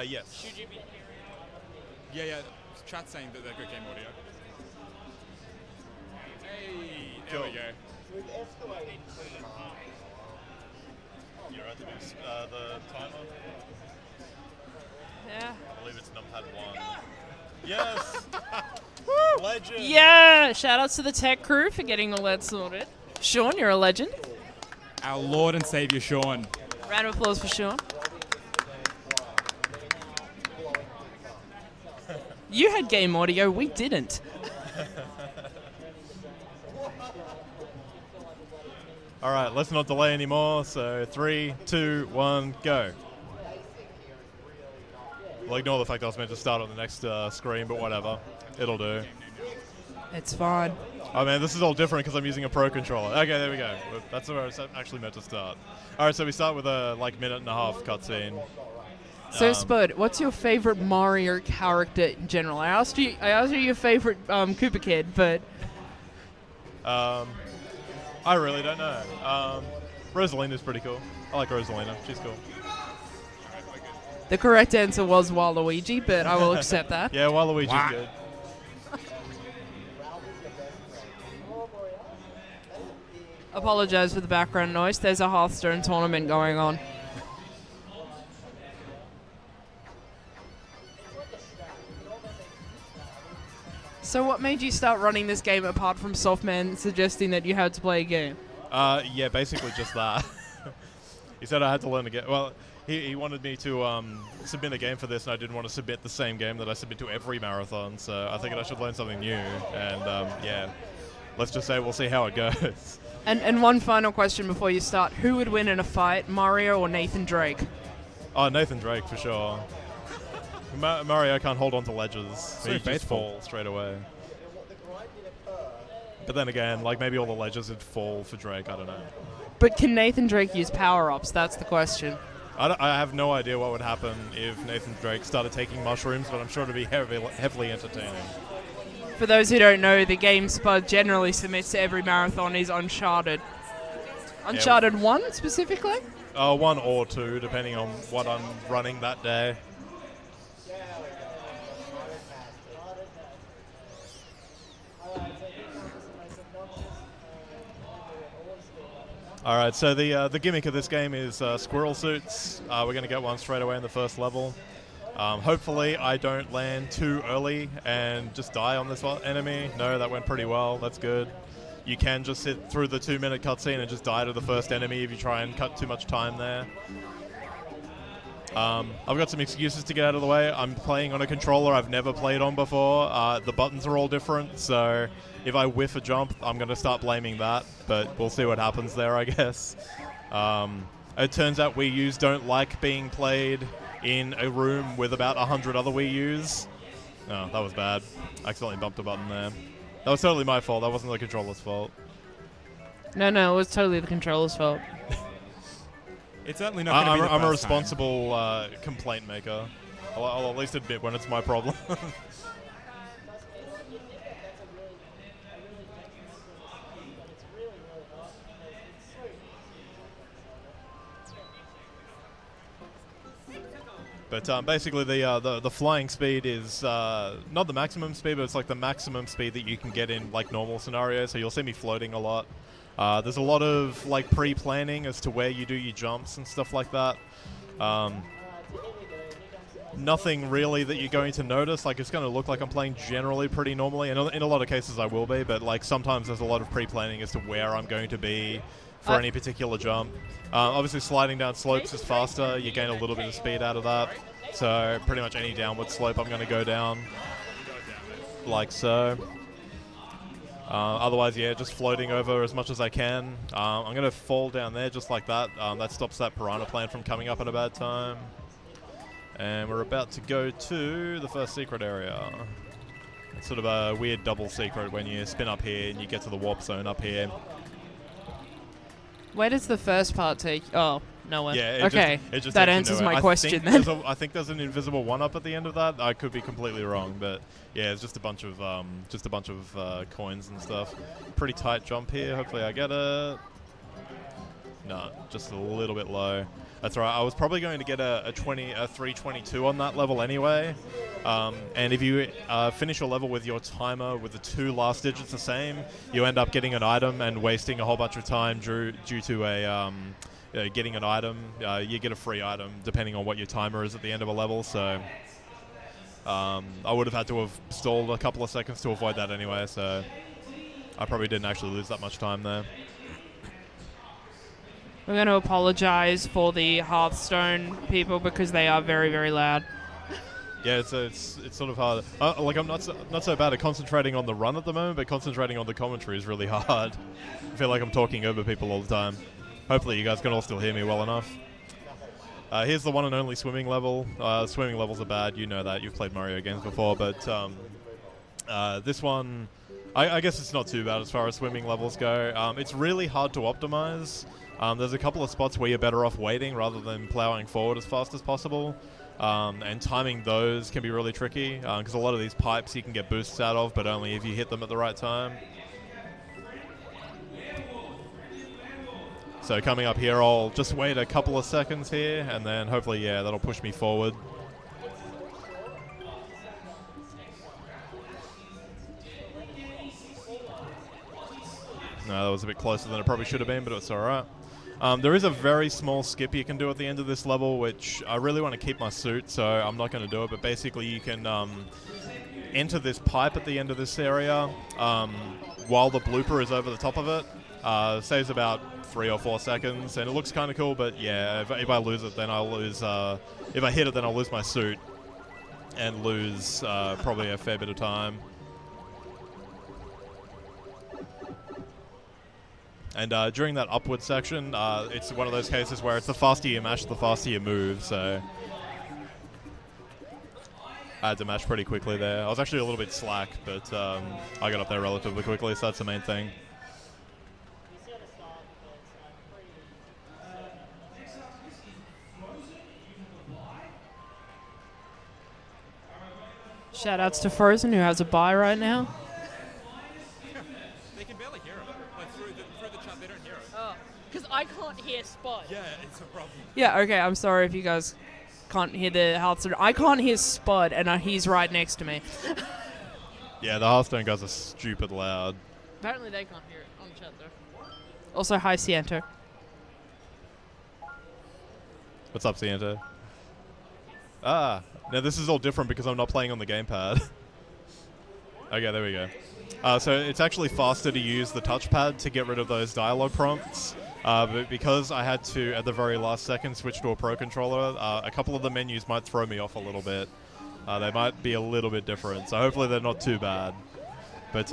Yes. Should you be Yeah. Chat's saying that they've got game audio. Hey, there we go. You're right to do the timer. Yeah. I believe it's numpad 1. Yes! Legend! Yeah! Shout outs to the tech crew for getting all that sorted. Sean, you're a legend. Our Lord and Savior Sean. Round of applause for Sean. You had game audio, we didn't. Alright, let's not delay anymore. So 3, 2, 1, go. We'll ignore the fact I was meant to start on the next screen, but whatever. It'll do. It's fine. Oh man, this is all different because I'm using a Pro Controller. Okay, there we go. That's where I was actually meant to start. Alright, so we start with a minute and a half cutscene. So Spud, what's your favorite Mario character in general? I asked you your favorite Koopa Kid, but I really don't know. Rosalina's pretty cool. I like Rosalina. She's cool. the correct answer was Waluigi, but I will accept that. Yeah, Waluigi's good. Apologize for the background noise. There's a Hearthstone tournament going on. So what made you start running this game apart from Softman suggesting that you had to play a game? Yeah, basically just that. He said I had to learn to get... Well, he wanted me to submit a game for this, and I didn't want to submit the same game that I submit to every marathon, so I figured I should learn something new. And, yeah, let's just say we'll see how it goes. And one final question before you start. Who would win in a fight, Mario or Nathan Drake? Oh, Nathan Drake, for sure. Mario can't hold on to ledges. So He just faithful. falls straight away. But then again, like, maybe all the ledges would fall for Drake, I don't know. But can Nathan Drake use power-ups? That's the question. I have no idea what would happen if Nathan Drake started taking mushrooms, but I'm sure it would be heavily entertaining. For those who don't know, the game Spud generally submits to every marathon is Uncharted. Uncharted 1 specifically? 1 or 2, depending on what I'm running that day. Alright, so the gimmick of this game is squirrel suits. We're going to get one straight away in the first level. Hopefully I don't land too early and just die on this enemy. No, that went pretty well. That's good. You can just sit through the 2-minute cutscene and just die to the first enemy if you try and cut too much time there. I've got some excuses to get out of the way. I'm playing on a controller I've never played on before. The buttons are all different, so if I whiff a jump, I'm going to start blaming that, but we'll see what happens there, I guess. It turns out Wii U's don't like being played in a room with about 100 other Wii U's. Oh, that was bad. I accidentally bumped a button there. That was totally my fault. That wasn't the controller's fault. No, it was totally the controller's fault. It's certainly not going to be the I'm a first time. responsible complaint maker. I'll at least admit when it's my problem. But basically, the flying speed is not the maximum speed, but it's like the maximum speed that you can get in like normal scenarios. So you'll see me floating a lot. There's a lot of like pre-planning as to where you do your jumps and stuff like that. Nothing really that you're going to notice. Like, it's going to look like I'm playing generally pretty normally, and in a lot of cases I will be. But like sometimes there's a lot of pre-planning as to where I'm going to be for any particular jump. Obviously, sliding down slopes is faster. You gain a little bit of speed out of that. So pretty much any downward slope I'm going to go down like so. Otherwise, yeah, just floating over as much as I can. I'm going to fall down there just like that. That stops that piranha plant from coming up at a bad time. And we're about to go to the first secret area. It's sort of a weird double secret when you spin up here and you get to the warp zone up here. Where does the first part take? Oh, nowhere. Yeah, okay, it just that takes you answers nowhere. my question then. I think there's an invisible one up at the end of that. I could be completely wrong, but yeah, it's just a bunch of coins and stuff. Pretty tight jump here. Hopefully I get it. No, just a little bit low. That's right. I was probably going to get a 322 on that level anyway. And if you finish your level with your timer with the 2 last digits the same, you end up getting an item and wasting a whole bunch of time due to a getting an item. You get a free item depending on what your timer is at the end of a level. So I would have had to have stalled a couple of seconds to avoid that anyway. So I probably didn't actually lose that much time there. We're going to apologize for the Hearthstone people because they are very, very loud. Yeah, it's sort of hard. Like I'm not so bad at concentrating on the run at the moment, but concentrating on the commentary is really hard. I feel like I'm talking over people all the time. Hopefully you guys can all still hear me well enough. Here's the one and only swimming level. Swimming levels are bad, you know that. You've played Mario games before, but this one, I guess it's not too bad as far as swimming levels go. It's really hard to optimize. There's a couple of spots where you're better off waiting rather than plowing forward as fast as possible. And timing those can be really tricky because a lot of these pipes you can get boosts out of, but only if you hit them at the right time. So coming up here, I'll just wait a couple of seconds here, and then hopefully, yeah, that'll push me forward. No, that was a bit closer than it probably should have been, but it's all right. There is a very small skip you can do at the end of this level, which I really want to keep my suit, so I'm not going to do it. But basically, you can enter this pipe at the end of this area while the blooper is over the top of it. Saves about 3 or 4 seconds, and it looks kind of cool. But yeah, if I lose it, then I'll lose. If I hit it, then I'll lose my suit and lose probably a fair bit of time. And during that upward section, it's one of those cases where it's the faster you mash, the faster you move, so I had to mash pretty quickly there. I was actually a little bit slack, but I got up there relatively quickly, so that's the main thing. Shoutouts to Frozen, who has a bye right now. They can barely hear it. Like through the chat, they don't hear it. Oh, because I can't hear Spot. Yeah, it's a problem. Yeah, okay, I'm sorry if you guys can't hear the Hearthstone. I can't hear Spud, and he's right next to me. Yeah, the Hearthstone guys are stupid loud. Apparently they can't hear it on chat though. Also, hi, Siento. What's up, Siento? Ah, now this is all different because I'm not playing on the gamepad. Okay, there we go. So it's actually faster to use the touchpad to get rid of those dialogue prompts. But because I had to, at the very last second, switch to a Pro Controller, a couple of the menus might throw me off a little bit. They might be a little bit different, so hopefully they're not too bad. But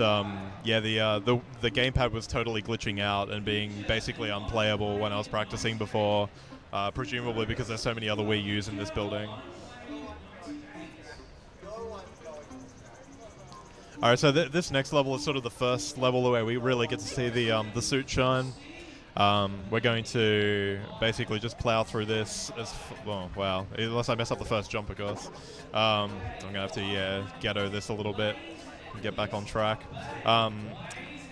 yeah, the gamepad was totally glitching out and being basically unplayable when I was practicing before, presumably because there's so many other Wii U's in this building. Alright, so this next level is sort of the first level where we really get to see the suit shine. We're going to basically just plow through this well, wow, unless I mess up the first jump, of course. I'm going to have to, ghetto this a little bit and get back on track.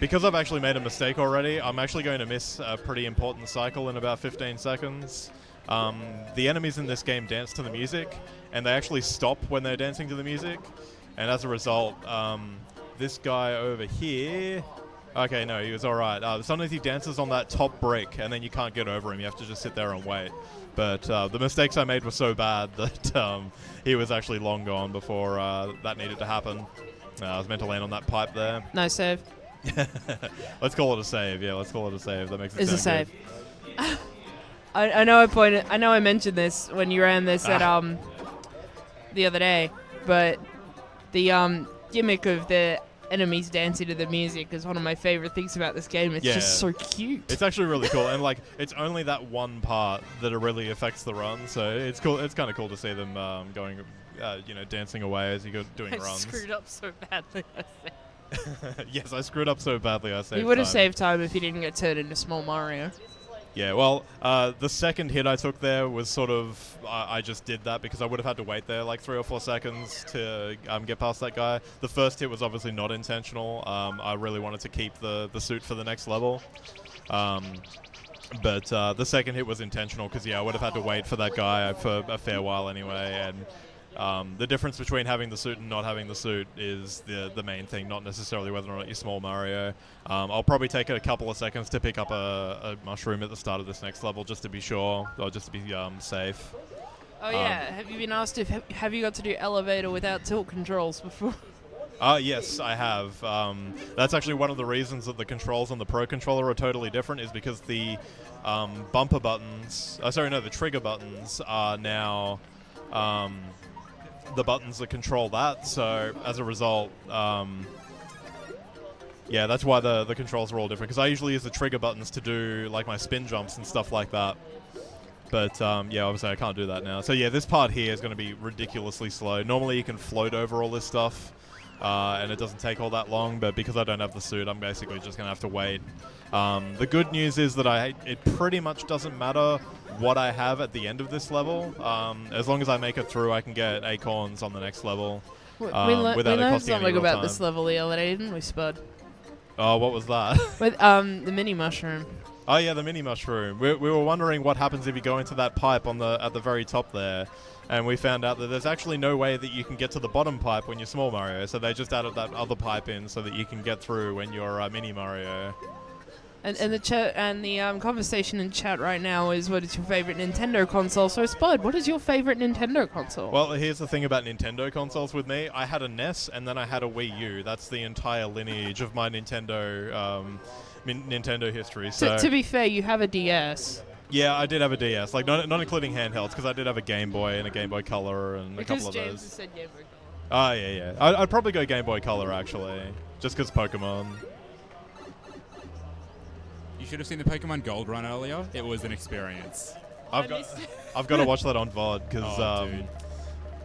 Because I've actually made a mistake already, I'm actually going to miss a pretty important cycle in about 15 seconds. The enemies in this game dance to the music, and they actually stop when they're dancing to the music. And as a result, this guy over here... Okay, no, he was alright. Sometimes he dances on that top brick, and then you can't get over him. You have to just sit there and wait. But the mistakes I made were so bad that he was actually long gone before that needed to happen. I was meant to land on that pipe there. Nice save. Let's call it a save. Yeah, let's call it a save. That makes it It's a sound save. I know I mentioned this when you ran this at the other day, but the gimmick of the enemies dancing to the music is one of my favorite things about this game. It's just so cute. It's actually really cool, and like it's only that one part that it really affects the run. So it's cool. It's kind of cool to see them going, dancing away as you go doing runs. I screwed up so badly. I think. Yes, I screwed up so badly. I saved. You would have time. saved time if you didn't get turned into Small Mario. Yeah, well, the second hit I took there was sort of... I just did that because I would have had to wait there like 3 or 4 seconds to get past that guy. The first hit was obviously not intentional. I really wanted to keep the suit for the next level. But the second hit was intentional because, yeah, I would have had to wait for that guy for a fair while anyway. And the difference between having the suit and not having the suit is the main thing, not necessarily whether or not you're small Mario. I'll probably take a couple of seconds to pick up a mushroom at the start of this next level just to be sure, or just to be safe. Oh yeah, have you been asked if have you got to do elevator without tilt controls before? Yes, I have. That's actually one of the reasons that the controls on the Pro Controller are totally different, is because the bumper buttons, the trigger buttons are now the buttons that control that. So as a result, yeah, that's why the controls are all different. Because I usually use the trigger buttons to do like my spin jumps and stuff like that. But yeah, obviously I can't do that now. So yeah, this part here is going to be ridiculously slow. Normally you can float over all this stuff. And it doesn't take all that long, but because I don't have the suit, I'm basically just going to have to wait. The good news is that it pretty much doesn't matter what I have at the end of this level. As long as I make it through, I can get acorns on the next level without it we costing learned any something real about time. this level the other day, didn't we, Spud? Oh, what was that? With the mini mushroom. Oh yeah, the mini mushroom. We were wondering what happens if you go into that pipe at the very top there. And we found out that there's actually no way that you can get to the bottom pipe when you're small Mario, so they just added that other pipe in so that you can get through when you're mini Mario. And the chat and the conversation in chat right now is, what is your favorite Nintendo console? So Spud, what is your favorite Nintendo console? Well, here's the thing about Nintendo consoles with me. I had a NES and then I had a Wii U. That's the entire lineage of my Nintendo history. So To be fair, you have a DS. yeah, I did have a DS, like not including handhelds, because I did have a Game Boy and a Game Boy Color and a couple of James those. has said Game Boy Color. Oh yeah. I'd probably go Game Boy Color actually, just because Pokemon. You should have seen the Pokemon Gold run earlier. It was an experience. I've got to watch that on VOD because Oh, dude.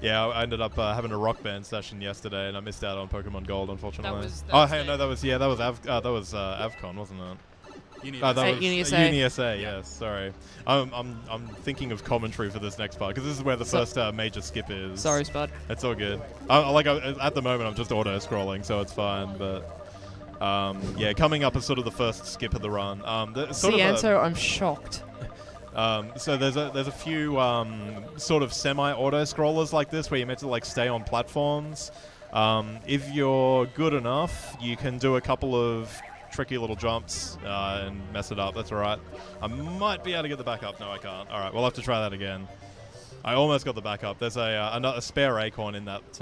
yeah, I ended up having a Rock Band session yesterday and I missed out on Pokemon Gold, unfortunately. was oh, Thursday. hey, no, that was AVCon, wasn't it? You need Oh, to that At was UniSA. UniSA, yes. Sorry, I'm thinking of commentary for this next part because this is where the first major skip is. Sorry, Spud. It's all good. At the moment, I'm just auto scrolling, so it's fine. But yeah, coming up is sort of the first skip of the run. Cianto, I'm shocked. So there's a few sort of semi-auto scrollers like this where you're meant to like stay on platforms. If you're good enough, you can do a couple of tricky little jumps and mess it up. That's all right. I might be able to get the back up. No, I can't. All right, we'll have to try that again. I almost got the back up. There's a spare acorn in that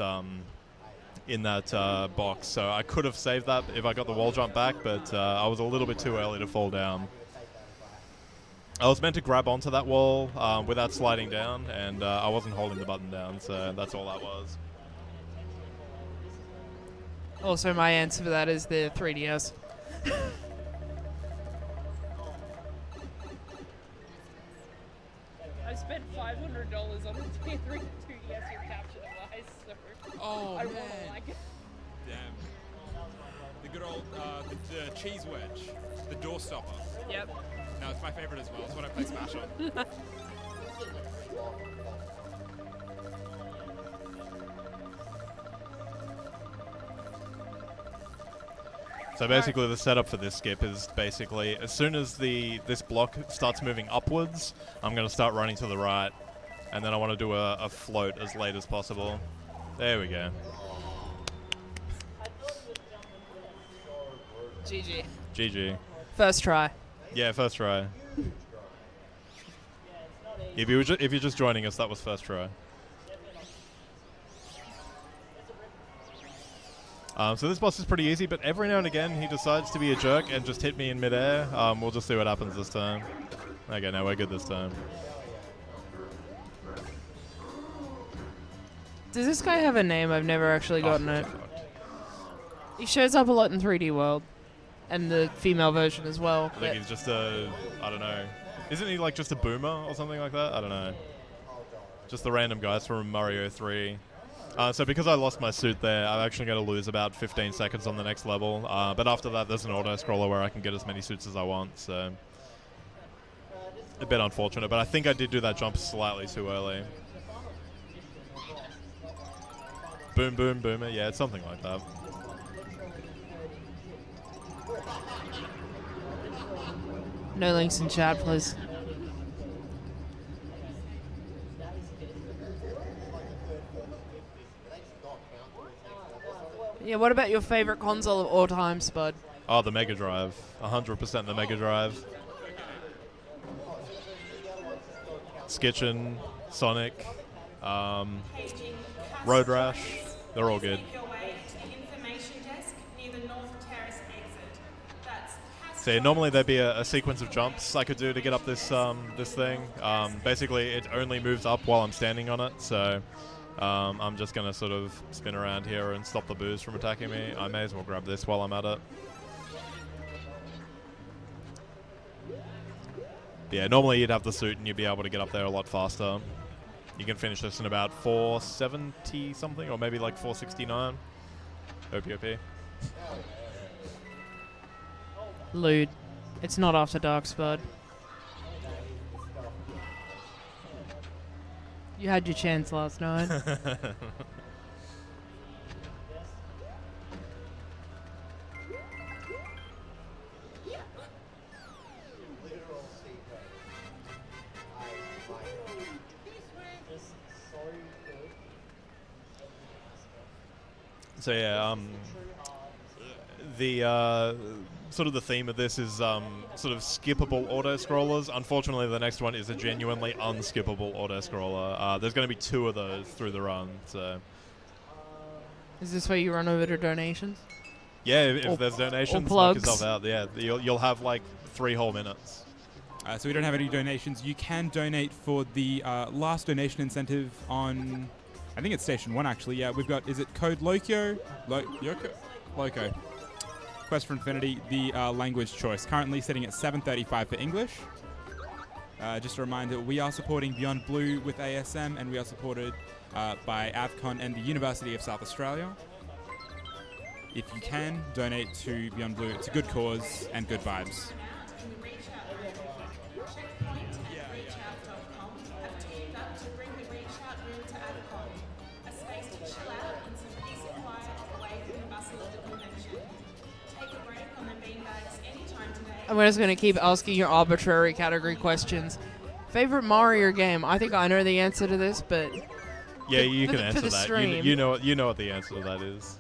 box, so I could have saved that if I got the wall jump back, but I was a little bit too early to fall down. I was meant to grab onto that wall without sliding down, and I wasn't holding the button down, so that's all that was. Also, my answer for that is the 3DS. I spent $500 on a 3DS capture device, so Oh, I man. wanna like it. Damn. The good old the cheese wedge, the door stopper. Yep. No, it's my favorite as well. It's what I play Smash on. So basically the setup for this skip is basically as soon as this block starts moving upwards, I'm going to start running to the right, and then I want to do a float as late as possible. There we go. GG. GG. First try. Yeah, first try. If you're just joining us, that was first try. So this boss is pretty easy, but every now and again he decides to be a jerk and just hit me in midair. We'll just see what happens this time. Okay, no, we're good this time. Does this guy have a name? I've never actually gotten it. He shows up a lot in 3D World, and the female version as well. I think he's just I don't know. Isn't he like just a boomer or something like that? I don't know. Just the random guys from Mario 3. So because I lost my suit there, I'm actually going to lose about 15 seconds on the next level. But after that, there's an auto-scroller where I can get as many suits as I want, so... A bit unfortunate, but I think I did do that jump slightly too early. Boom, boom, boomer. Yeah, it's something like that. No links in chat, please. Yeah, what about your favorite console of all time, Spud? Oh, the Mega Drive. 100% the Mega Drive. Skitchin, Sonic, Road Rash. They're all good. So normally there'd be a sequence of jumps I could do to get up this this thing. Basically, it only moves up while I'm standing on it, so I'm just going to sort of spin around here and stop the boos from attacking me. I may as well grab this while I'm at it. Yeah, normally you'd have the suit and you'd be able to get up there a lot faster. You can finish this in about 470 something, or maybe like 469. OP. Lewd. It's not after dark, Spud. You had your chance last night. So yeah, the sort of the theme of this is sort of skippable auto-scrollers. Unfortunately, the next one is a genuinely unskippable auto-scroller. There's going to be 2 of those through the run. So Is this where you run over to donations? yeah, if there's donations, knock plugs. yourself out. Yeah, you'll have like 3 whole minutes. So we don't have any donations. You can donate for the last donation incentive on, I think it's Station 1 actually. Yeah, we've got, is it code Loco? Loco. Quest for Infinity, the language choice. Currently sitting at 7.35 for English. Just a reminder, we are supporting Beyond Blue with ASM, and we are supported by AVCon and the University of South Australia. If you can, donate to Beyond Blue. It's a good cause and good vibes. I'm just going to keep asking your arbitrary category questions. Favorite Mario game? I think I know the answer to this, but Yeah, you can for answer the that. stream. You know what the answer to that is.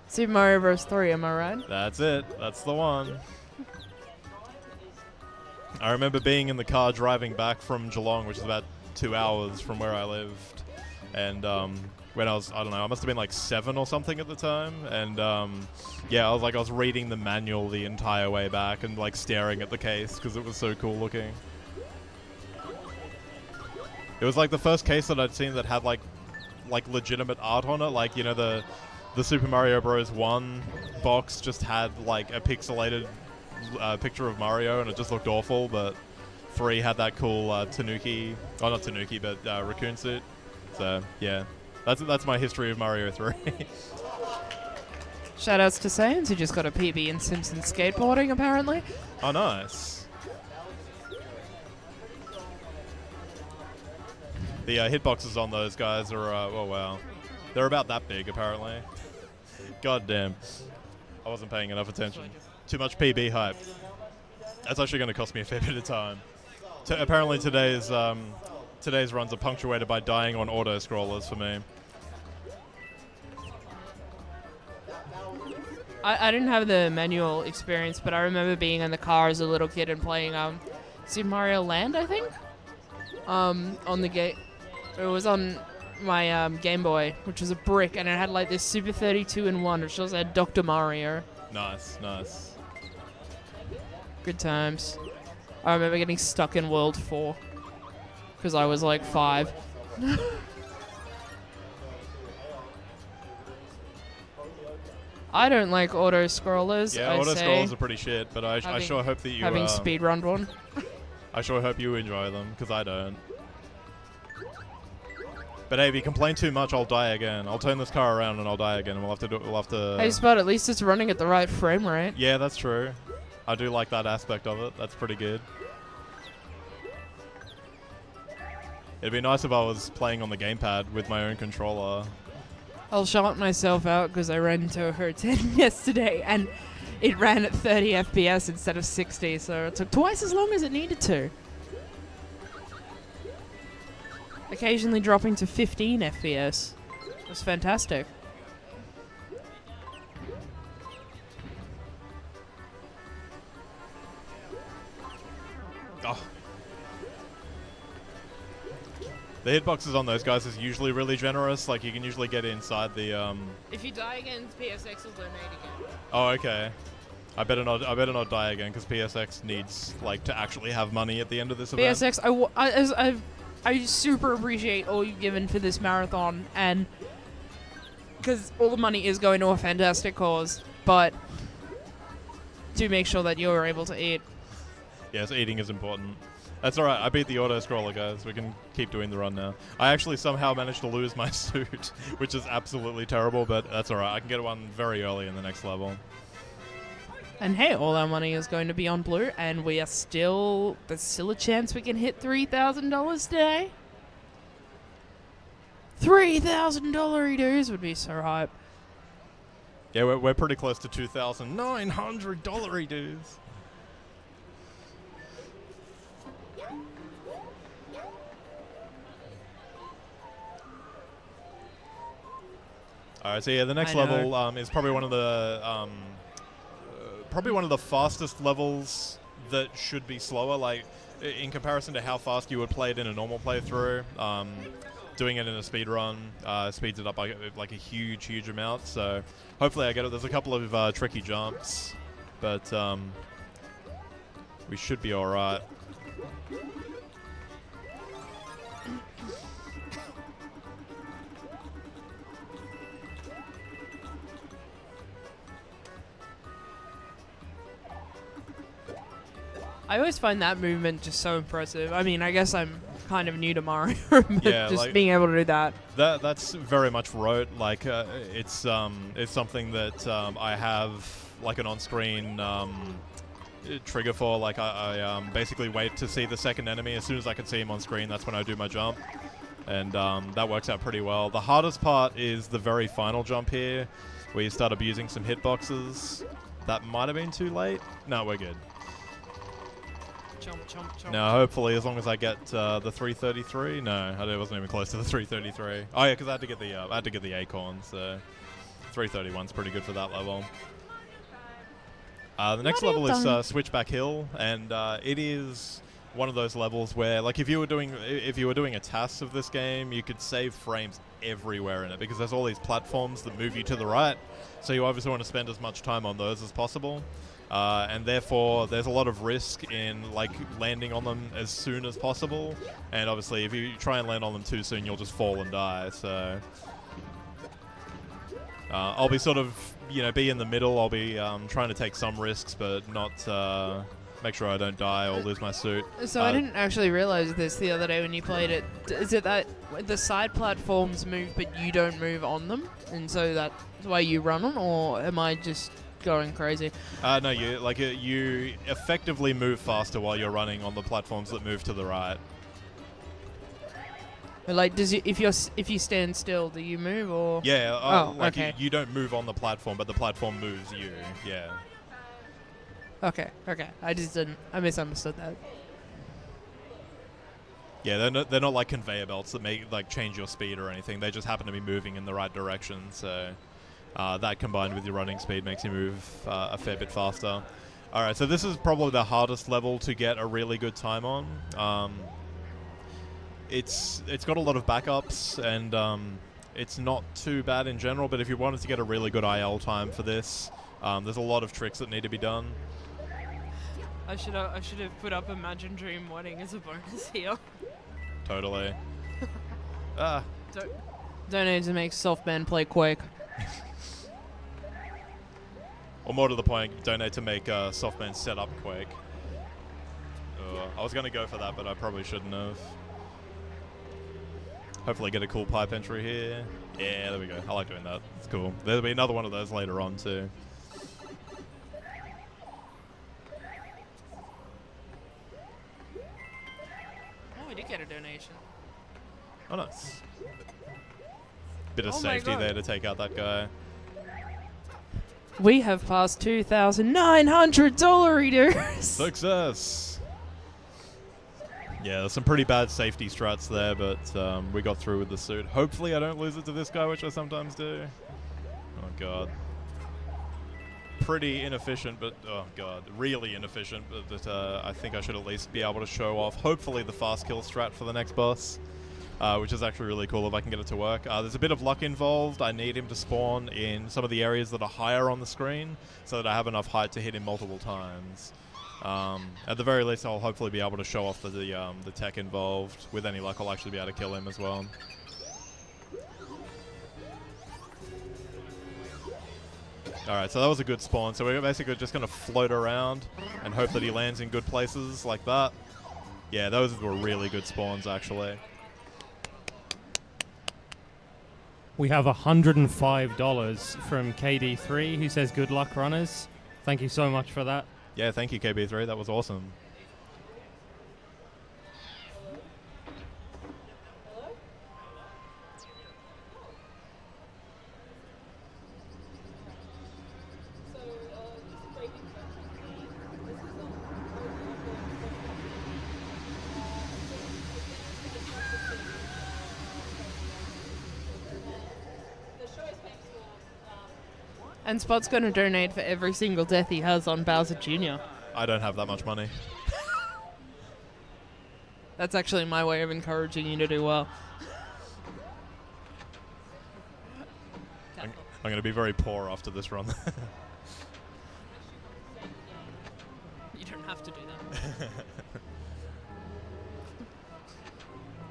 Super Mario Bros. 3, am I right? That's it. That's the one. I remember being in the car driving back from Geelong, which is about 2 hours from where I lived, and when I was, I don't know, I must have been like 7 or something at the time, and yeah, I was reading the manual the entire way back and like staring at the case because it was so cool looking. It was like the first case that I'd seen that had like legitimate art on it, like, you know, the Super Mario Bros. 1 box just had like a pixelated picture of Mario and it just looked awful, but 3 had that cool Tanuki, oh not Tanuki, but raccoon suit. So yeah, that's my history of Mario 3. Shoutouts to Sans, who just got a PB in Simpsons skateboarding, apparently. Oh, nice. The hitboxes on those guys are, oh wow, they're about that big apparently. God damn, I wasn't paying enough attention. Too much PB hype. That's actually going to cost me a fair bit of time. Apparently today's runs are punctuated by dying on auto scrollers for me. I didn't have the manual experience, but I remember being in the car as a little kid and playing Super Mario Land, I think, on the game. It was on my Game Boy, which was a brick, and it had like this Super 32-in-1, which also had Dr. Mario. Nice, nice. Good times. I remember getting stuck in World 4 because I was like 5. I don't like auto scrollers. Yeah, auto scrollers are pretty shit, but I sure hope that you having speedrun one. I sure hope you enjoy them because I don't. But hey, if you complain too much, I'll die again. I'll turn this car around and I'll die again. And we'll have to. Hey, Spud, at least it's running at the right frame rate. Yeah, that's true. I do like that aspect of it. That's pretty good. It'd be nice if I was playing on the gamepad with my own controller. I'll shout myself out because I ran into a Hurten yesterday, and it ran at 30 FPS instead of 60, so it took twice as long as it needed to. Occasionally dropping to 15 FPS. It was fantastic. Oh. The hitboxes on those guys is usually really generous. Like, you can usually get inside the, If you die again, PSX will donate again. Oh, okay. I better not die again, because PSX needs, like, to actually have money at the end of this event. PSX, I super appreciate all you've given for this marathon, and because all the money is going to a fantastic cause, but do make sure that you're able to eat. Yes, eating is important. That's alright, I beat the auto-scroller, guys. We can keep doing the run now. I actually somehow managed to lose my suit, which is absolutely terrible, but that's alright. I can get one very early in the next level. And hey, all our money is going to be on blue, and there's still a chance we can hit $3,000 today. $3,000 dues would be so hype. Yeah, we're pretty close to $2,900 dues. Alright, so yeah, the next level is probably one of the fastest levels that should be slower. Like, in comparison to how fast you would play it in a normal playthrough, doing it in a speed run speeds it up by like a huge amount. So hopefully I get it. There's a couple of tricky jumps, but we should be all right. I always find that movement just so impressive. I mean, I guess I'm kind of new to Mario, but Yeah, just like, being able to do that. That's very much rote. Like, it's something that I have like an on-screen trigger for. Like, I basically wait to see the second enemy. As soon as I can see him on screen, that's when I do my jump, and that works out pretty well. The hardest part is the very final jump here, where you start abusing some hitboxes. That might have been too late. No, we're good. Chomp. No, hopefully, as long as I get the 333. No, I wasn't even close to the 333. Oh yeah, because I had to get the AVCon, so 331's pretty good for that level. The next level is Switchback Hill, and it is one of those levels where, like, if you were doing a task of this game, you could save frames everywhere in it, because there's all these platforms that move you to the right, so you obviously want to spend as much time on those as possible. And therefore, there's a lot of risk in, like, landing on them as soon as possible. And obviously, if you try and land on them too soon, you'll just fall and die. So I'll be sort of, be in the middle. I'll be trying to take some risks, but not make sure I don't die or lose my suit. So I didn't actually realize this the other day when you played it. Is it that the side platforms move, but you don't move on them, and so that's why you run on, or am I just going crazy? No, you effectively move faster while you're running on the platforms that move to the right. Like, if you stand still, do you move, or? Yeah. Okay. You don't move on the platform, but the platform moves you. Yeah. Okay. I misunderstood that. Yeah, they're not like conveyor belts that change your speed or anything. They just happen to be moving in the right direction. So that combined with your running speed makes you move a fair bit faster. All right, so this is probably the hardest level to get a really good time on. It's got a lot of backups, and it's not too bad in general. But if you wanted to get a really good IL time for this, there's a lot of tricks that need to be done. I should have put up Imagine Dream Wedding as a bonus here. Totally. Don't need to make Softman play Quake. Or more to the point, donate to make Softman set up Quake. I was going to go for that, but I probably shouldn't have. Hopefully get a cool pipe entry here. Yeah, there we go. I like doing that. It's cool. There'll be another one of those later on, too. Oh, we did get a donation. Oh, nice. Bit of Oh my safety God. there to take out that guy. We have passed 2,900 dollar eaters. Success. Yeah, there's some pretty bad safety strats there, but we got through with the suit. Hopefully I don't lose it to this guy, which I sometimes do. Oh, God. Pretty inefficient, but, oh, God, really inefficient, but I think I should at least be able to show off, hopefully, the fast kill strat for the next boss, which is actually really cool if I can get it to work. There's a bit of luck involved. I need him to spawn in some of the areas that are higher on the screen so that I have enough height to hit him multiple times. At the very least, I'll hopefully be able to show off the tech involved. With any luck, I'll actually be able to kill him as well. Alright, so that was a good spawn. So we're basically just going to float around and hope that he lands in good places like that. Yeah, those were really good spawns, actually. We have $105 from KD3, who says good luck, runners. Thank you so much for that. Yeah, thank you, KB3. That was awesome. And Spot's going to donate for every single death he has on Bowser Jr. I don't have that much money. That's actually my way of encouraging you to do well. I'm going to be very poor after this run. You don't have to do that.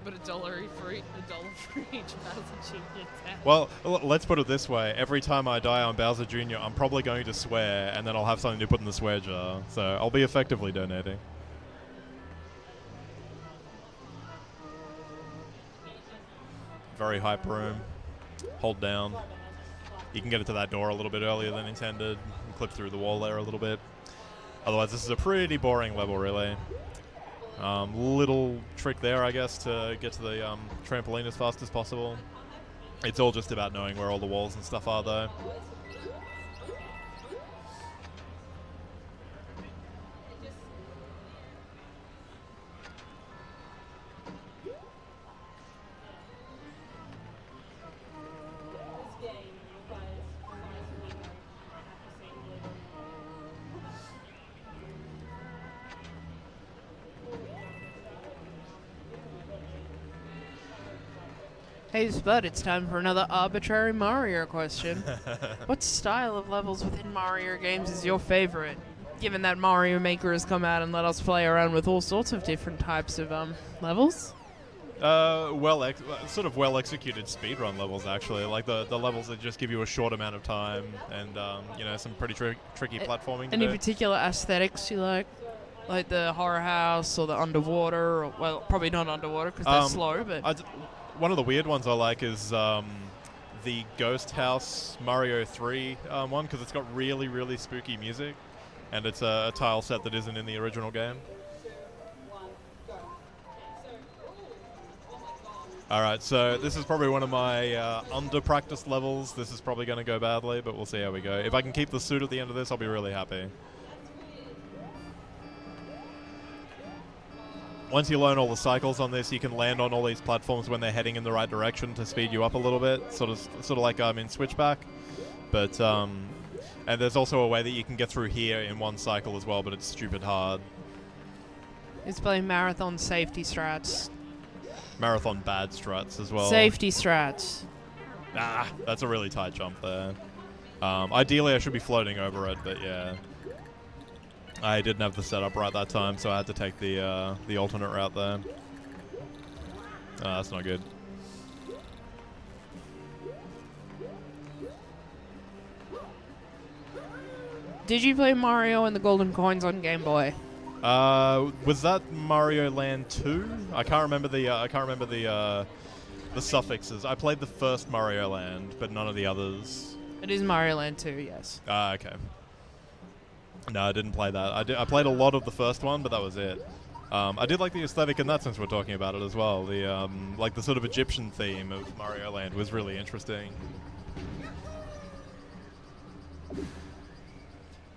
But $1 for each Bowser Jr. death. Well, let's put it this way. Every time I die on Bowser Jr., I'm probably going to swear, and then I'll have something to put in the swear jar. So I'll be effectively donating. Very hype room. Hold down. You can get it to that door a little bit earlier than intended. And clip through the wall there a little bit. Otherwise, this is a pretty boring level, really. Little trick there, I guess, to get to the trampoline as fast as possible. It's all just about knowing where all the walls and stuff are, though. Hey Spud, it's time for another arbitrary Mario question. What style of levels within Mario games is your favorite? Given that Mario Maker has come out and let us play around with all sorts of different types of levels. Sort of well-executed speedrun levels, actually. Like the levels that just give you a short amount of time and, you know, some pretty tricky platforming to Any do. particular aesthetics you like? Like the horror house or the underwater? Or, well, probably not underwater because they're slow, but... One of the weird ones I like is the Ghost House Mario 3 one, because it's got really, really spooky music, and it's a tile set that isn't in the original game. Alright, so this is probably one of my under-practiced levels. This is probably going to go badly, but we'll see how we go. If I can keep the suit at the end of this, I'll be really happy. Once you learn all the cycles on this, you can land on all these platforms when they're heading in the right direction to speed you up a little bit, sort of like in Switchback. But and there's also a way that you can get through here in one cycle as well, but it's stupid hard. It's playing marathon safety strats. Marathon bad struts as well. Safety strats. Ah, that's a really tight jump there. Ideally, I should be floating over it, but yeah. I didn't have the setup right that time, so I had to take the alternate route there. That's not good. Did you play Mario and the Golden Coins on Game Boy? Was that Mario Land 2? I can't remember the suffixes. I played the first Mario Land, but none of the others. It is Mario Land 2, yes. Okay. No, I didn't play that. I played a lot of the first one, but that was it. I did like the aesthetic in that, since we're talking about it as well. The like the sort of Egyptian theme of Mario Land was really interesting.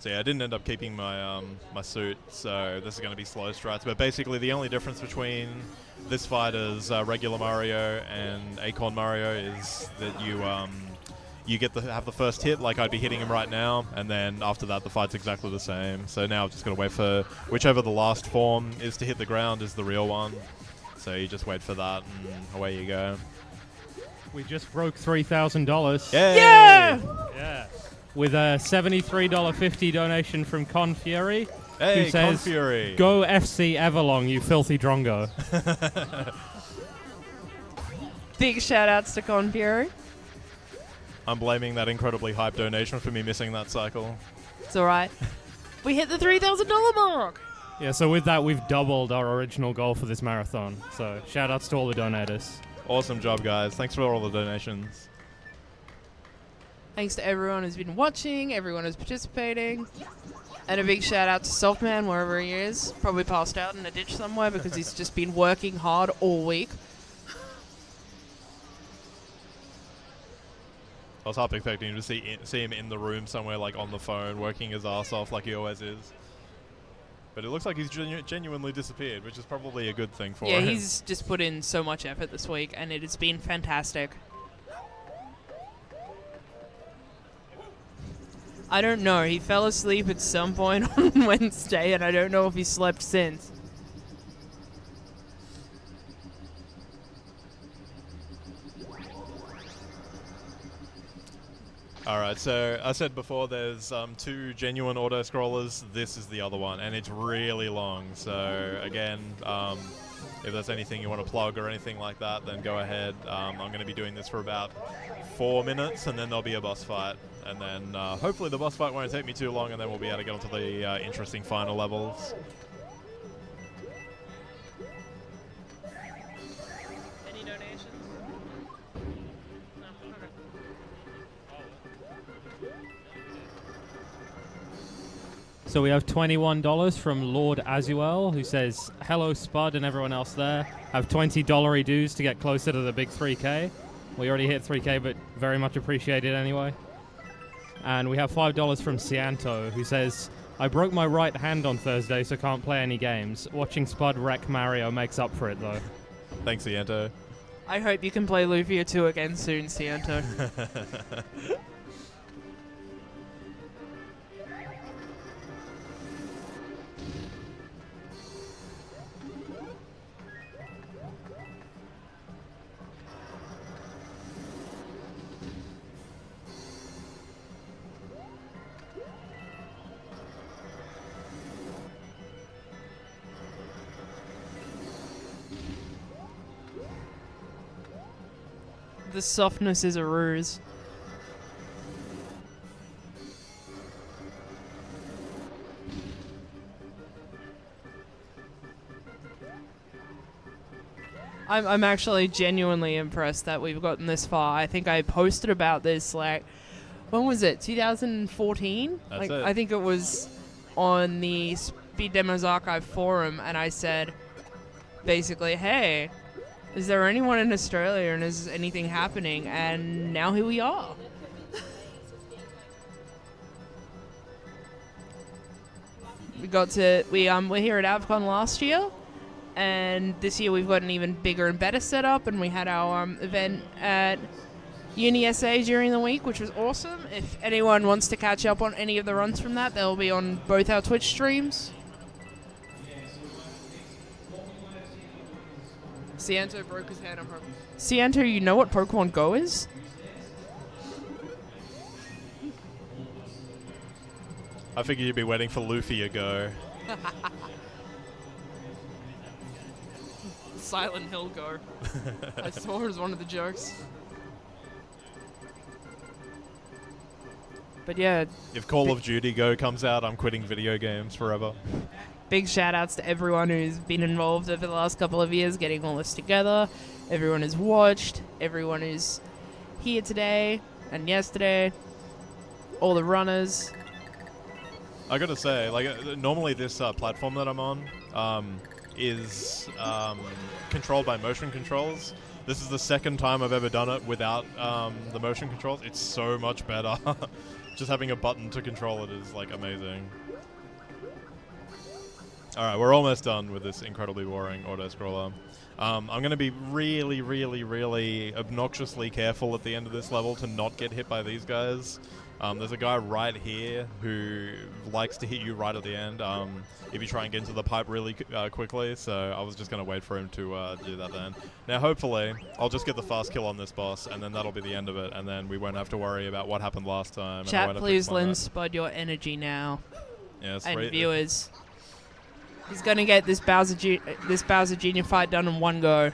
So yeah, I didn't end up keeping my my suit, so this is going to be slow strats. But basically, the only difference between this fighter's regular Mario and AVCon Mario is that you get to have the first hit, like I'd be hitting him right now, and then after that the fight's exactly the same. So now I've just got to wait for whichever the last form is to hit the ground is the real one. So you just wait for that, and away you go. We just broke $3,000. Yeah! Yeah. With a $73.50 donation from Con Fury. Hey, who says, Con Fury! Go FC Everlong, you filthy drongo. Big shout outs to Con Fury. I'm blaming that incredibly hype donation for me missing that cycle. It's alright. We hit the $3,000 mark! Yeah, so with that, we've doubled our original goal for this marathon. So shout outs to all the donators. Awesome job, guys. Thanks for all the donations. Thanks to everyone who's been watching, everyone who's participating. And a big shout out to Softman, wherever he is. Probably passed out in a ditch somewhere because he's just been working hard all week. I was half expecting to see him in the room somewhere, like on the phone, working his ass off like he always is. But it looks like he's genuinely disappeared, which is probably a good thing for him. Yeah, he's just put in so much effort this week, and it has been fantastic. I don't know. He fell asleep at some point on Wednesday, and I don't know if he slept since. Alright, so I said before there's 2 genuine auto-scrollers. This is the other one, and it's really long. So, again, if there's anything you want to plug or anything like that, then go ahead. I'm going to be doing this for about 4 minutes, and then there'll be a boss fight. And then hopefully the boss fight won't take me too long, and then we'll be able to get onto the interesting final levels. Any donations? No. Okay. So we have $21 from Lord Azuel, who says, hello Spud and everyone else there. Have $20 dues to get closer to the big 3K. We already hit 3K, but very much appreciated anyway. And we have $5 from Cianto, who says, I broke my right hand on Thursday, so can't play any games. Watching Spud wreck Mario makes up for it, though. Thanks, Cianto. I hope you can play Lufia 2 again soon, Cianto. The softness is a ruse. I'm actually genuinely impressed that we've gotten this far. I think I posted about this, like, when was it? 2014? That's like, it. I think it was on the Speed Demos Archive forum, and I said, basically, hey, is there anyone in Australia and is anything happening? And now here we are. We're here at AVCon last year, and this year we've got an even bigger and better setup, and we had our event at Uni SA during the week, which was awesome. If anyone wants to catch up on any of the runs from that, they'll be on both our Twitch streams. Cianto broke his hand on Pokemon. Cianto, you know what Pokemon Go is? I figured you'd be waiting for Luffy to go. Silent Hill Go. I saw it as one of the jokes. But yeah, If Call of Duty Go comes out, I'm quitting video games forever. big shout outs to everyone who's been involved over the last couple of years getting all this together. Everyone who's watched, everyone who's here today and yesterday, all the runners. I gotta say, like, normally this platform that I'm on is controlled by motion controls, This is the second time I've ever done it without the motion controls. It's so much better. Just having a button to control it is like amazing. Alright, we're almost done with this incredibly boring auto-scroller. I'm going to be really, really, really obnoxiously careful at the end of this level to not get hit by these guys. There's a guy right here who likes to hit you right at the end if you try and get into the pipe really quickly, so I was just going to wait for him to do that then. Now hopefully I'll just get the fast kill on this boss and then that'll be the end of it, and then we won't have to worry about what happened last time. Chat, please lend Spud your energy now. Yes, and viewers. He's going to get this Bowser Jr. fight done in one go.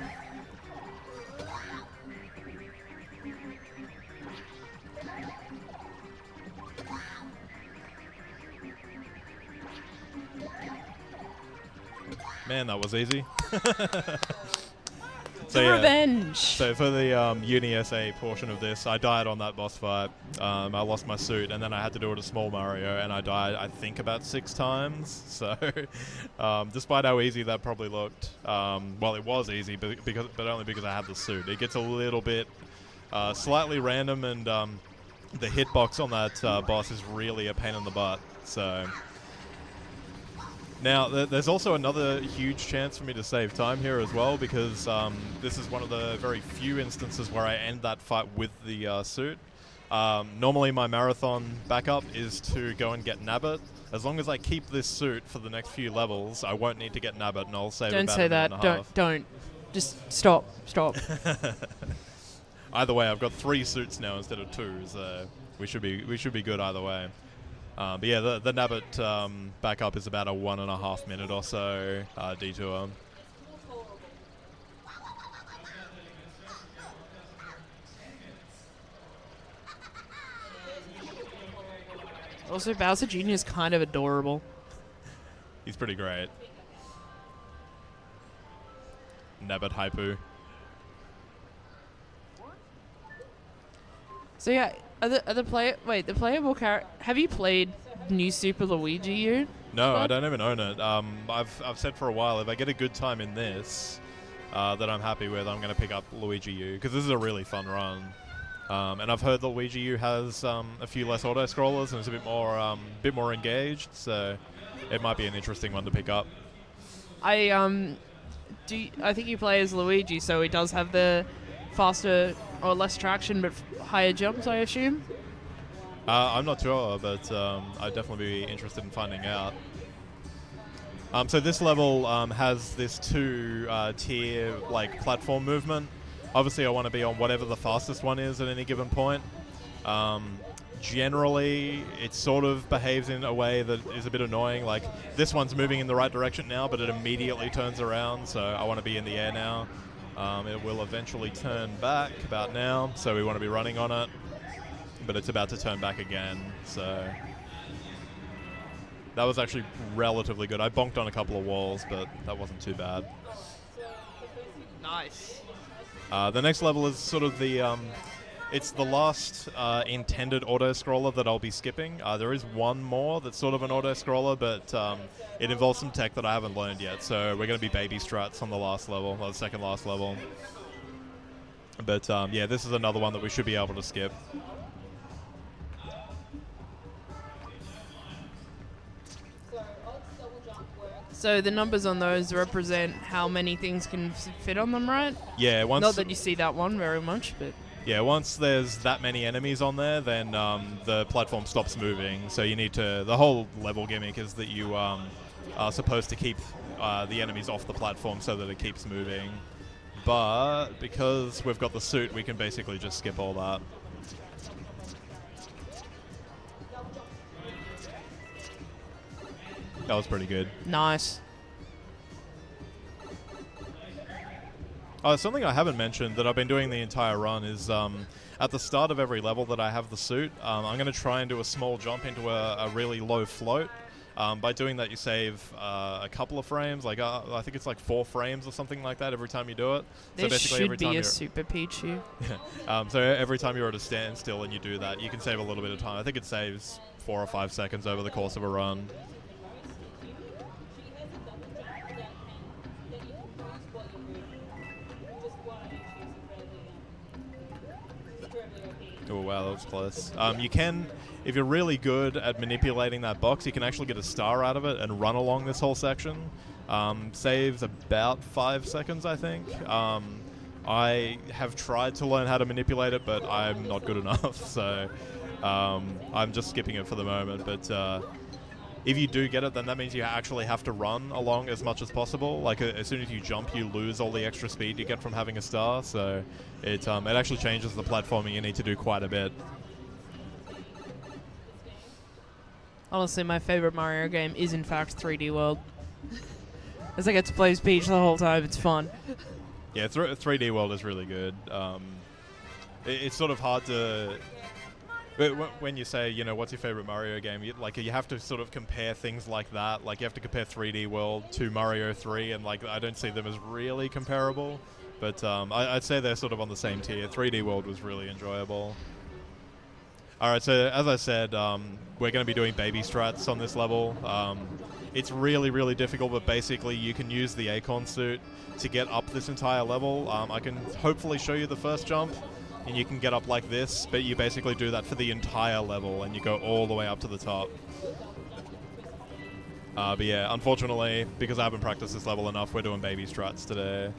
Man, that was easy. Revenge! So for the Uni SA portion of this, I died on that boss fight. I lost my suit, and then I had to do it a small Mario, and I died, I think, about 6 times. So despite how easy that probably looked, well, it was easy, but only because I had the suit. It gets a little bit slightly random, and the hitbox on that boss is really a pain in the butt. So... Now, there's also another huge chance for me to save time here as well, because this is one of the very few instances where I end that fight with the suit. Normally my marathon backup is to go and get Nabbit. As long as I keep this suit for the next few levels, I won't need to get Nabbit, and I'll save Don't about say a minute that. and a half. Don't. Just stop. Either way, I've got 3 suits now instead of 2, so we should be good either way. But yeah, the Nabbit backup is about a 1.5 minute or so detour. Also, Bowser Jr. is kind of adorable. He's pretty great. Nabbit Haipu. So yeah, the playable character. Have you played New Super Luigi U? No, I don't even own it. I've said for a while, if I get a good time in this that I'm happy with, I'm going to pick up Luigi U, because this is a really fun run. And I've heard that Luigi U has a few less auto scrollers and it's a bit more engaged, so it might be an interesting one to pick up. I think you play as Luigi, so he does have the faster or less traction but higher jumps, I assume? I'm not sure, but I'd definitely be interested in finding out. So this level has this 2-tier platform movement. Obviously I want to be on whatever the fastest one is at any given point. Generally, it sort of behaves in a way that is a bit annoying. Like, this one's moving in the right direction now, but it immediately turns around, so I want to be in the air now. It will eventually turn back about now, so we want to be running on it. But it's about to turn back again, so... That was actually relatively good. I bonked on a couple of walls, but that wasn't too bad. Nice. The next level is sort of the... it's the last intended auto-scroller that I'll be skipping. There is one more that's sort of an auto-scroller, but it involves some tech that I haven't learned yet, so we're going to be baby struts on the last level, or the second last level. But yeah, this is another one that we should be able to skip. So the numbers on those represent how many things can fit on them, right? Yeah, Not that you see that one very much, but... Yeah, once there's that many enemies on there, then the platform stops moving. So you need to... The whole level gimmick is that you are supposed to keep the enemies off the platform so that it keeps moving. But because we've got the suit, we can basically just skip all that. That was pretty good. Nice. Something I haven't mentioned that I've been doing the entire run is at the start of every level that I have the suit, I'm going to try and do a small jump into a really low float. By doing that, you save a couple of frames. Like I think it's like 4 frames or something like that every time you do it. There so basically should every time be a Super Pichu. so every time you're at a standstill and you do that, you can save a little bit of time. I think it saves 4 or 5 seconds over the course of a run. Oh wow, that was close. You can, if you're really good at manipulating that box, you can actually get a star out of it and run along this whole section. Saves about 5 seconds, I think. I have tried to learn how to manipulate it, but I'm not good enough, so I'm just skipping it for the moment. But if you do get it, then that means you actually have to run along as much as possible. Like, as soon as you jump, you lose all the extra speed you get from having a star, so it actually changes the platforming you need to do quite a bit. Honestly, my favorite Mario game is in fact 3D World. As I get to play as Peach the whole time, it's fun. Yeah, 3D World is really good. It's sort of hard to... When you say, you know, what's your favorite Mario game, you have to sort of compare things like that. Like, you have to compare 3D World to Mario 3, and, like, I don't see them as really comparable. But I'd say they're sort of on the same tier. 3D World was really enjoyable. Alright, so as I said, we're going to be doing baby strats on this level. It's really, really difficult, but basically you can use the AVCon suit to get up this entire level. I can hopefully show you the first jump, and you can get up like this, but you basically do that for the entire level, and you go all the way up to the top. But yeah, unfortunately, because I haven't practiced this level enough, we're doing baby strats today.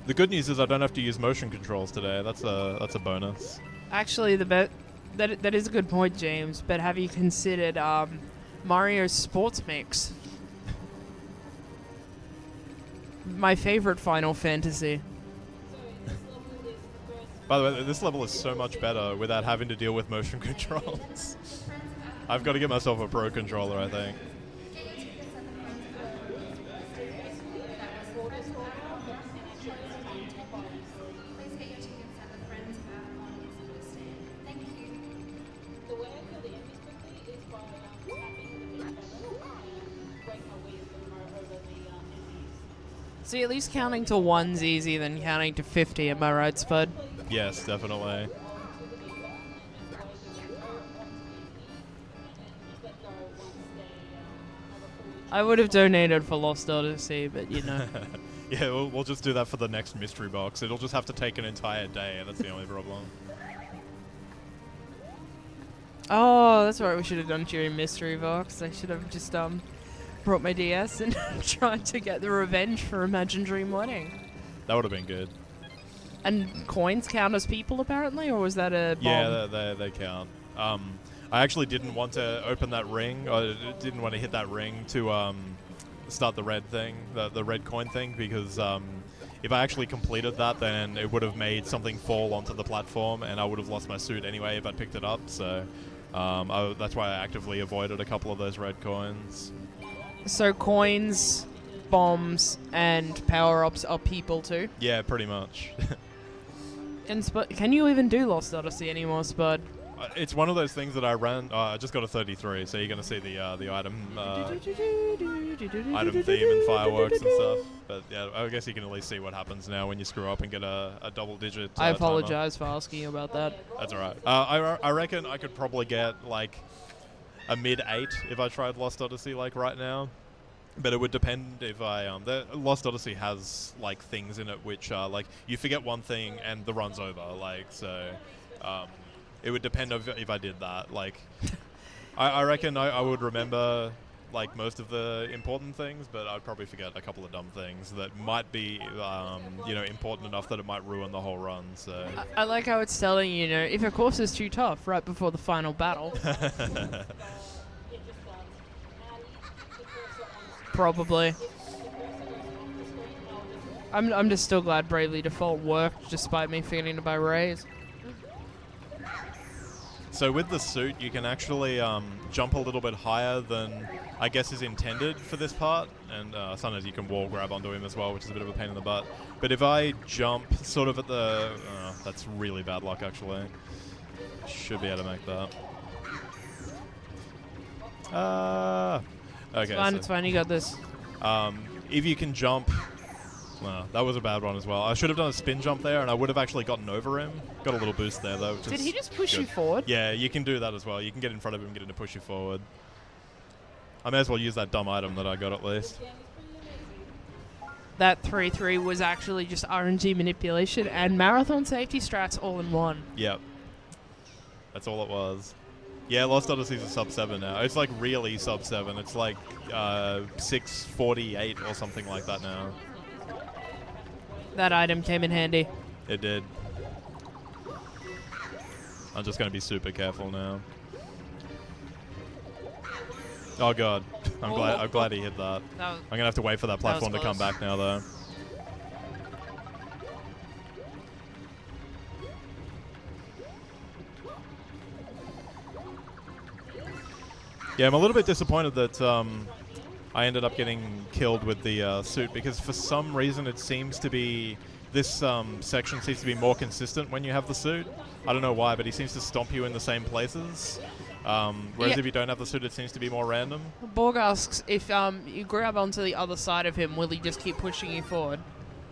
The good news is I don't have to use motion controls today. That's a bonus. Actually, that is a good point, James. But have you considered Mario's Sports Mix? My favorite Final Fantasy. By the way, this level is so much better without having to deal with motion controls. I've got to get myself a pro controller, I think. See, at least counting to 1's easier than counting to 50, am I right, Spud? Yes, definitely. I would have donated for Lost Odyssey, but you know. Yeah, we'll just do that for the next mystery box. It'll just have to take an entire day. That's the only problem. Oh, that's right. We should have done during mystery box. I should have just brought my DS and tried to get the revenge for Imagine Dream Wedding. That would have been good. And coins count as people, apparently, or was that a bomb? Yeah, they count. I actually didn't want to open that ring. I didn't want to hit that ring to start the red thing, the red coin thing, because if I actually completed that, then it would have made something fall onto the platform, and I would have lost my suit anyway if I'd picked it up. So that's why I actively avoided a couple of those red coins. So coins, bombs, and power-ups are people too? Yeah, pretty much. Can you even do Lost Odyssey anymore, Spud? It's one of those things that I ran. I just got a 33, so you're going to see the item item theme and fireworks and stuff. But yeah, I guess you can at least see what happens now when you screw up and get a double-digit. I apologize for asking you about that. That's all right. I reckon I could probably get like a mid-8 if I tried Lost Odyssey like right now. But it would depend if I the Lost Odyssey has like things in it which are like you forget one thing and the run's over. Like so. It would depend if I did that. Like, I reckon I would remember like most of the important things, but I'd probably forget a couple of dumb things that might be, important enough that it might ruin the whole run. So I like how it's telling you, if a course is too tough right before the final battle. Probably. I'm just still glad Bravely Default worked despite me forgetting to buy Rays. So with the suit, you can actually jump a little bit higher than I guess is intended for this part, and sometimes you can wall grab onto him as well, which is a bit of a pain in the butt. But if I jump sort of at the... that's really bad luck, actually. Should be able to make that. Okay. It's fine, you got this. If you can jump... that was a bad one as well. I should have done a spin jump there, and I would have actually gotten over him. Got a little boost there, though. Did he just push good. you forward? Yeah, you can do that as well. You can get in front of him and get him to push you forward. I may as well use that dumb item that I got at least. that 3-3 was actually just RNG manipulation and marathon safety strats all in one. Yep. That's all it was. Yeah, Lost Odyssey's a sub 7 now. It's like really sub 7. It's like 6:48 or something like that now. That item came in handy. It did. I'm just going to be super careful now. Oh god. I'm glad he hit that. I'm going to have to wait for that platform to come back now though. Yeah, I'm a little bit disappointed that I ended up getting killed with the suit, because for some reason it seems to be... This section seems to be more consistent when you have the suit. I don't know why, but he seems to stomp you in the same places. Whereas if you don't have the suit, it seems to be more random. Borg asks, if you grab onto the other side of him, will he just keep pushing you forward?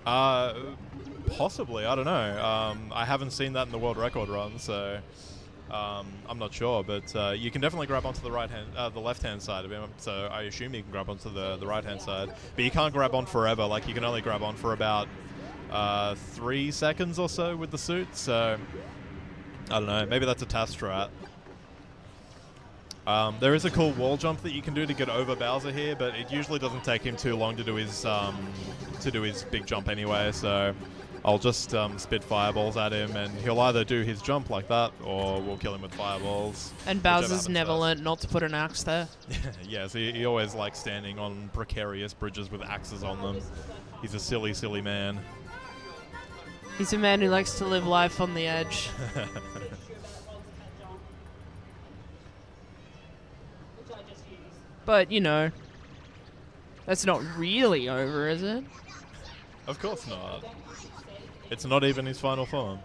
Possibly, I don't know. I haven't seen that in the world record run, so I'm not sure. But you can definitely grab onto the the left-hand side of him. So I assume you can grab onto the right-hand side, but you can't grab on forever. Like you can only grab on for about 3 seconds or so with the suit. So I don't know. Maybe that's a task strat. There is a cool wall jump that you can do to get over Bowser here, but it usually doesn't take him too long to do his big jump anyway. So I'll just spit fireballs at him, and he'll either do his jump like that, or we'll kill him with fireballs. And Bowser's never learnt not to put an axe there. Yeah, so he always likes standing on precarious bridges with axes on them. He's a silly, silly man. He's a man who likes to live life on the edge. But, you know, that's not really over, is it? Of course not. It's not even his final form.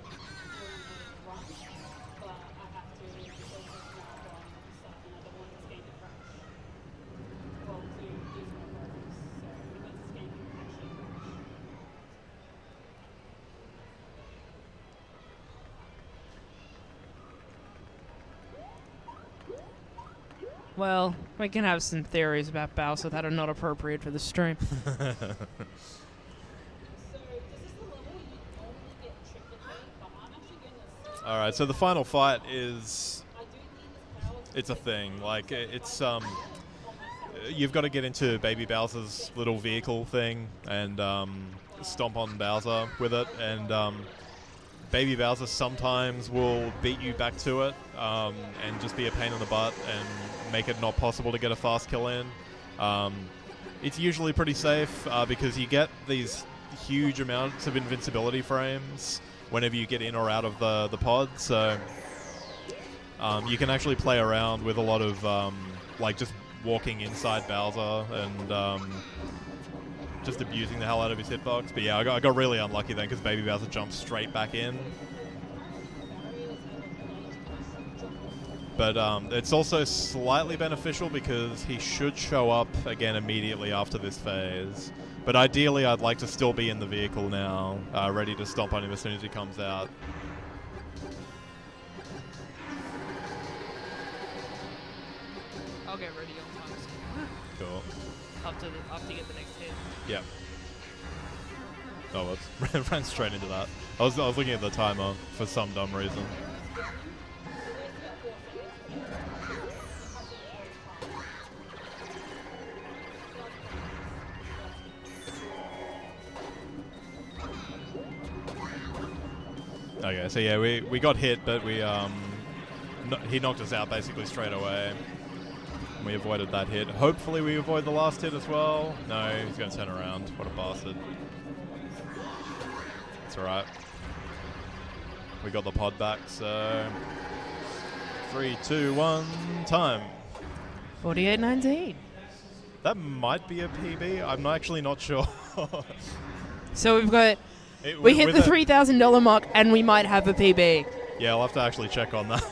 Well, we can have some theories about Bowser that are not appropriate for the stream. Alright, so the final fight is... It's a thing. Like, it's... You've got to get into Baby Bowser's little vehicle thing and stomp on Bowser with it, and Baby Bowser sometimes will beat you back to it and just be a pain in the butt and make it not possible to get a fast kill in. It's usually pretty safe because you get these huge amounts of invincibility frames whenever you get in or out of the pod, so you can actually play around with a lot of like just walking inside Bowser and just abusing the hell out of his hitbox. But yeah, I got really unlucky then because Baby Bowser jumped straight back in. But it's also slightly beneficial because he should show up again immediately after this phase. But ideally, I'd like to still be in the vehicle now, ready to stomp on him as soon as he comes out. I'll get ready on time. Cool. After you get the next hit. Yeah. Oh, whoops. Ran straight into that. I was looking at the timer for some dumb reason. Okay, so yeah, we got hit, but we he knocked us out basically straight away. We avoided that hit. Hopefully we avoid the last hit as well. No, he's going to turn around. What a bastard. It's alright. We got the pod back, so... 3, 2, 1, time. 48.19. That might be a PB. I'm actually not sure. So we've got... We hit the $3,000 mark, and we might have a PB. Yeah, I'll have to actually check on that.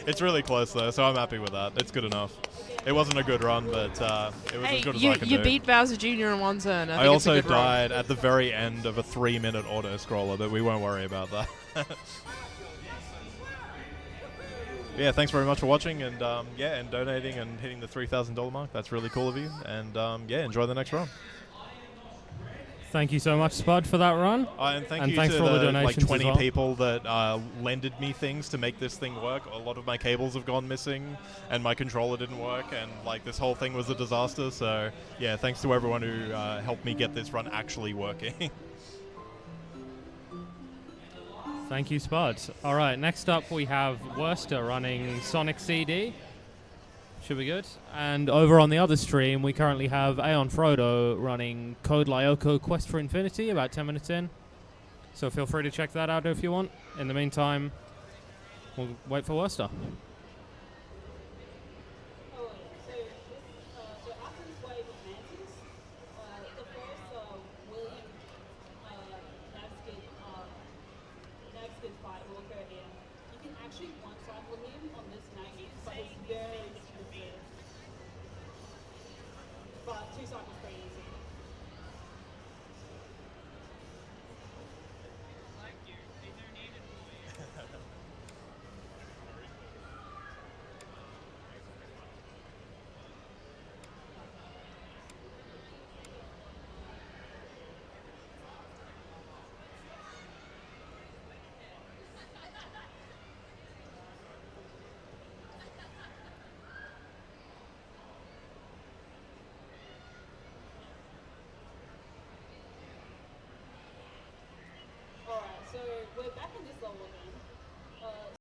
It's really close, though, so I'm happy with that. It's good enough. It wasn't a good run, but it was as good as I could do. You beat Bowser Jr. in one turn. I think also it's a good died at the very end of a 3-minute auto-scroller, but we won't worry about that. Yeah, thanks very much for watching, and and donating and hitting the $3,000 mark. That's really cool of you, and yeah, enjoy the next run. Thank you so much, Spud, for that run. And And you thanks to for all the the donations as 20 well. people that lended me things to make this thing work. A lot of my cables have gone missing, and my controller didn't work, and like this whole thing was a disaster. So yeah, thanks to everyone who helped me get this run actually working. Thank you, Spud. All right, next up we have Worcester running Sonic CD. Should be good. And over on the other stream, we currently have Aeon Frodo running Code Lyoko Quest for Infinity, about 10 minutes in. So feel free to check that out if you want. In the meantime, we'll wait for Worcester. But 2 cycles pretty easy.